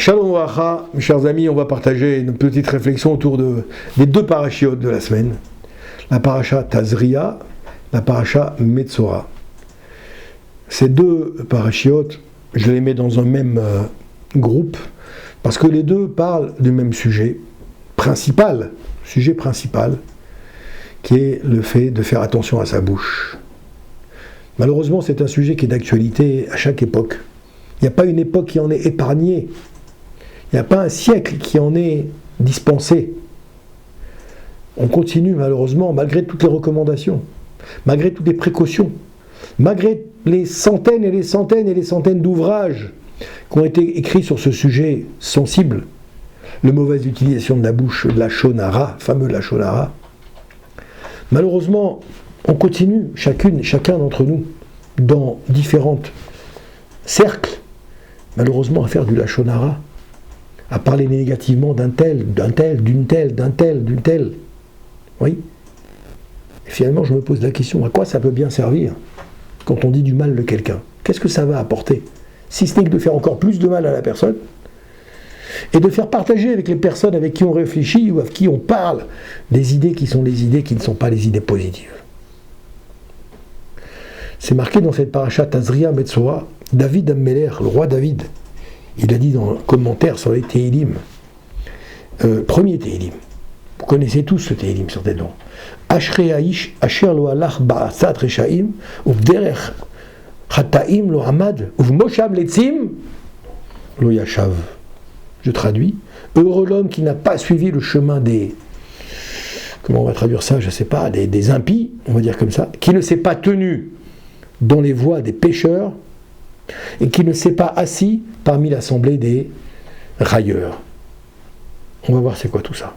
Shalom Oacha, mes chers amis, on va partager une petite réflexion autour des deux parachiotes de la semaine. La paracha Tazria, la paracha Metzora. Ces deux parachiotes, je les mets dans un même groupe, parce que les deux parlent du même sujet principal, qui est le fait de faire attention à sa bouche. Malheureusement, c'est un sujet qui est d'actualité à chaque époque. Il n'y a pas une époque qui en est épargnée. Il n'y a pas un siècle qui en est dispensé. On continue malheureusement, malgré toutes les recommandations, malgré toutes les précautions, malgré les centaines et les centaines et les centaines d'ouvrages qui ont été écrits sur ce sujet sensible, la mauvaise utilisation de la bouche, de la shonara, fameux la shonara. Malheureusement, on continue, chacun d'entre nous, dans différents cercles, malheureusement à faire du lachonara, à parler négativement d'un tel, d'une telle. Oui. Et finalement, je me pose la question, à quoi ça peut bien servir quand on dit du mal de quelqu'un? Qu'est-ce que ça va apporter? Si ce n'est que de faire encore plus de mal à la personne, et de faire partager avec les personnes avec qui on réfléchit ou avec qui on parle des idées qui sont les idées qui ne sont pas les idées positives. C'est marqué dans cette paracha Tazria Metzora, David Ammeler, le roi David, il a dit dans un commentaire sur les Tehillim, premier Tehillim, vous connaissez tous ce Tehillim certainement, Ashrei Aish Asher lo halach ba'asat reshaim uvderech chataim lo hamad uvmosham letzim lo yashav. Je traduis, heureux l'homme qui n'a pas suivi le chemin des, comment on va traduire ça, je ne sais pas, des impies, on va dire comme ça, qui ne s'est pas tenu dans les voies des pécheurs et qui ne s'est pas assis parmi l'assemblée des railleurs. On va voir c'est quoi tout ça.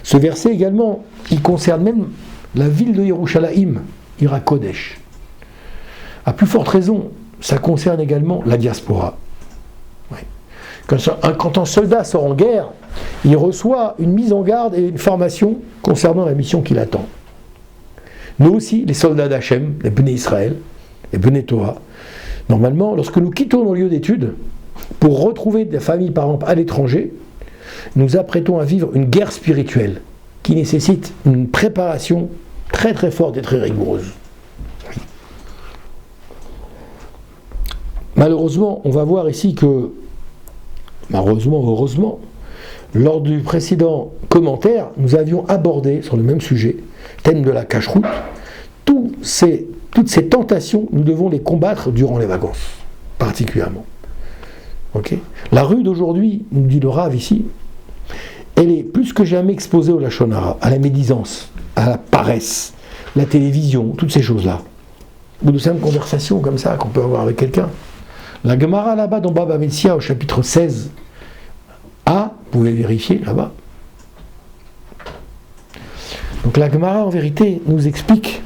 Ce verset également, il concerne même la ville de Yerushalayim, Ira Kodesh. À plus forte raison, ça concerne également la diaspora. Oui. Quand un soldat sort en guerre, il reçoit une mise en garde et une formation concernant la mission qui l'attend. Nous aussi, les soldats d'Hachem, les Bnei Israël, les Bnei Torah, normalement, lorsque nous quittons nos lieux d'études pour retrouver des familles, par exemple, à l'étranger, nous apprêtons à vivre une guerre spirituelle qui nécessite une préparation très très forte et très rigoureuse. Malheureusement, on va voir ici que, heureusement, lors du précédent commentaire, nous avions abordé sur le même sujet, thème de la cacheroute, toutes ces tentations, nous devons les combattre durant les vacances, particulièrement. Okay. La rue d'aujourd'hui, nous dit le Rav ici, elle est plus que jamais exposée au lachonara, à la médisance, à la paresse, la télévision, toutes ces choses-là. Ou de simples conversations comme ça qu'on peut avoir avec quelqu'un. La Gemara là-bas dans Baba Metzia au chapitre 16, A, vous pouvez vérifier là-bas. Donc la Gemara en vérité nous explique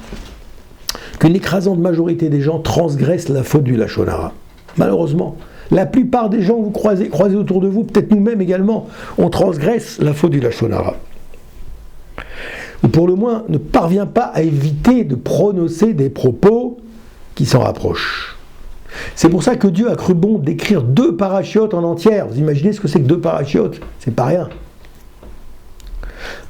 qu'une écrasante majorité des gens transgressent la faute du lachonara. Malheureusement, la plupart des gens que vous croisez autour de vous, peut-être nous-mêmes également, on transgresse la faute du lachonara. Ou pour le moins, ne parvient pas à éviter de prononcer des propos qui s'en rapprochent. C'est pour ça que Dieu a cru bon d'écrire 2 parachiotes en entière. Vous imaginez ce que c'est que 2 parachiotes? C'est pas rien.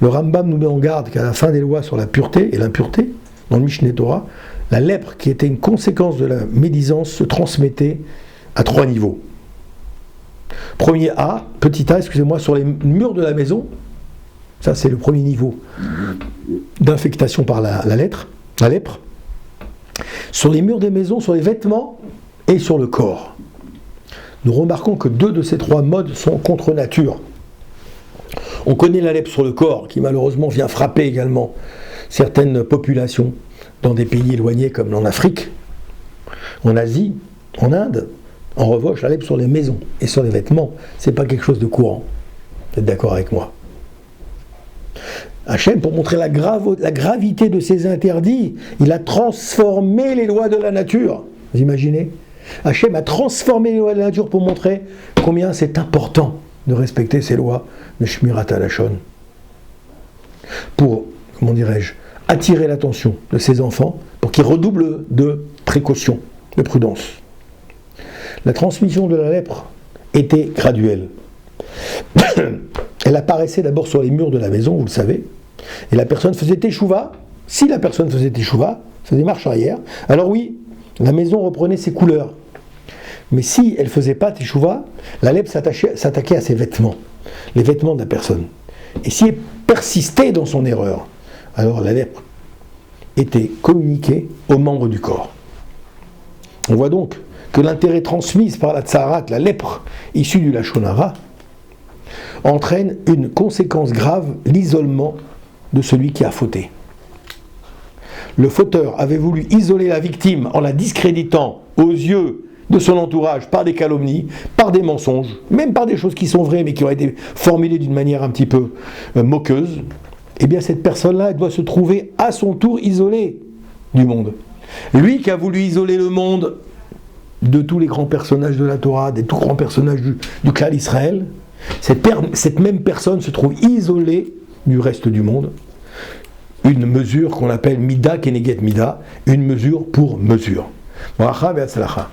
Le Rambam nous met en garde qu'à la fin des lois sur la pureté et l'impureté, dans le Mishneh Torah, la lèpre, qui était une conséquence de la médisance, se transmettait à 3 niveaux. Premier A, petit a, sur les murs de la maison, ça c'est le premier niveau d'infectation par la lèpre. Sur les murs des maisons, sur les vêtements et sur le corps. Nous remarquons que 2 de ces 3 modes sont contre nature. On connaît la lèpre sur le corps, qui malheureusement vient frapper également certaines populations dans des pays éloignés comme en Afrique, en Asie, en Inde. En revanche, la lèpre sur les maisons et sur les vêtements, c'est pas quelque chose de courant. Vous êtes d'accord avec moi? Hachem, pour montrer la gravité de ces interdits, il a transformé les lois de la nature. Vous imaginez? Hachem a transformé les lois de la nature pour montrer combien c'est important de respecter ces lois de Shmirat HaLashon. Pour, attirer l'attention de ces enfants, pour qu'ils redoublent de précaution, de prudence. La transmission de la lèpre était graduelle. Elle apparaissait d'abord sur les murs de la maison, vous le savez, et la personne faisait teshuva. Si la personne faisait teshuva, faisait marche arrière, alors oui, la maison reprenait ses couleurs. Mais si elle ne faisait pas teshuva, la lèpre s'attaquait à ses vêtements, les vêtements de la personne. Et si elle persistait dans son erreur, alors la lèpre était communiquée aux membres du corps. On voit donc que l'intérêt transmis par la tsaharat, la lèpre issue du lachon hara, entraîne une conséquence grave, l'isolement de celui qui a fauté. Le fauteur avait voulu isoler la victime en la discréditant aux yeux de son entourage par des calomnies, par des mensonges, même par des choses qui sont vraies mais qui ont été formulées d'une manière un petit peu moqueuse. Eh bien cette personne-là, elle doit se trouver à son tour isolée du monde. Lui qui a voulu isoler le monde de tous les grands personnages de la Torah, des tout grands personnages du clan d'Israël, cette même personne se trouve isolée du reste du monde. Une mesure qu'on appelle Mida Keneget Mida, une mesure pour mesure. Bracha ve'atzlacha.